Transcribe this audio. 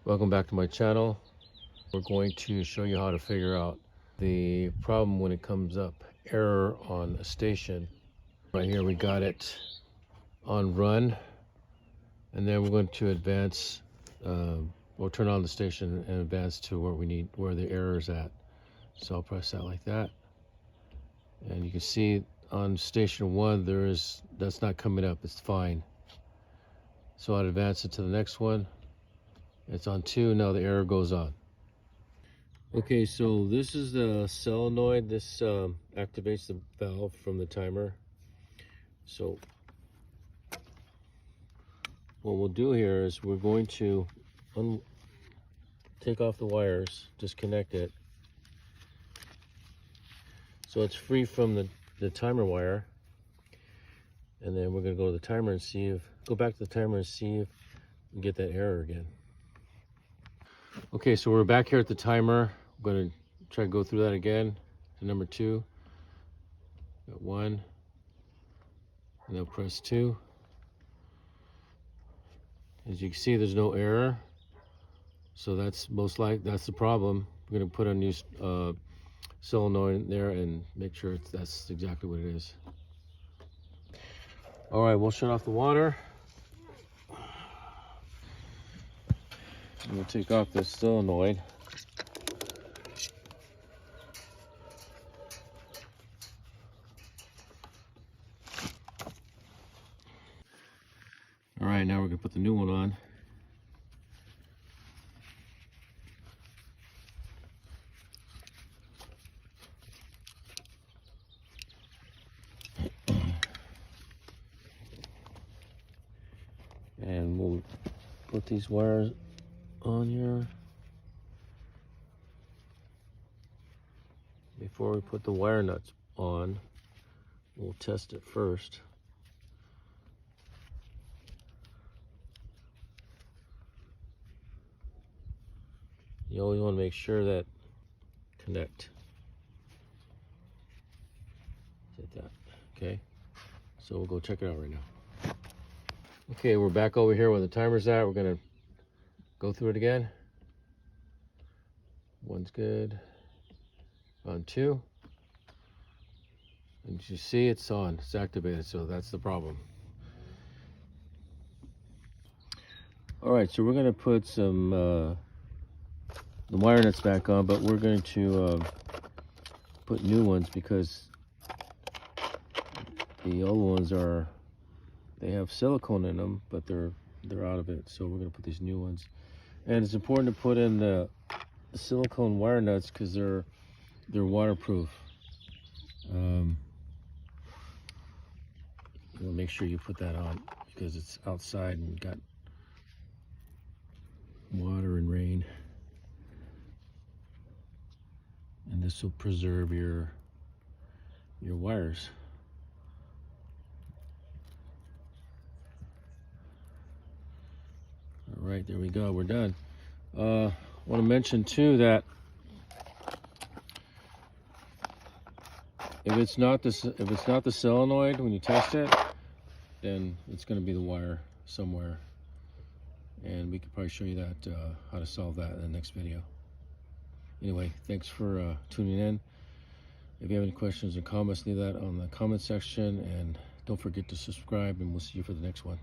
Welcome back to my channel. We're going to show you how to figure out the problem when it comes up error on a station. Right here we got it on run, and then we're going to advance. We'll turn on the station and advance to where the error is at. So I'll press that like that, and you can see on station 1 that's not coming up. It's fine. So I'll advance it to the next one. It's on 2. Now the error goes on. Okay, so this is the solenoid. This activates the valve from the timer. So what we'll do here is we're going to take off the wires, disconnect it, so it's free from the timer wire. And then we're going to go to the timer and go back to the timer and see if we get that error again. Okay, so we're back here at the timer. I'm going to try to go through that again to number 2. Got 1, and then press 2. As you can see, there's no error, so that's the problem. We're going to put a new solenoid in there and make sure that's exactly what it is. All right, we'll shut off the water. We'll take off this solenoid. All right, now we're gonna put the new one on. And we'll put these wires on here. Before we put the wire nuts on, we'll test it first. You always want to make sure that connect. Like that. Okay, so we'll go check it out right now. Okay, we're back over here where the timer's at. We're gonna go through it again. 1's good. On 2. And you see it's on, it's activated, so that's the problem. All right, so we're gonna put some the wire nuts back on, but we're going to put new ones because the old ones they have silicone in them, but they're out of it. So we're going to put these new ones, and it's important to put in the silicone wire nuts because they're waterproof. You'll make sure you put that on because it's outside and got water and rain, and this will preserve your wires. All right, there we go, we're done. I want to mention too that if it's not the solenoid when you test it, then it's going to be the wire somewhere, and we could probably show you that how to solve that in the next video. Anyway, thanks for tuning in. If you have any questions or comments, leave that on the comment section, and don't forget to subscribe, and we'll see you for the next one.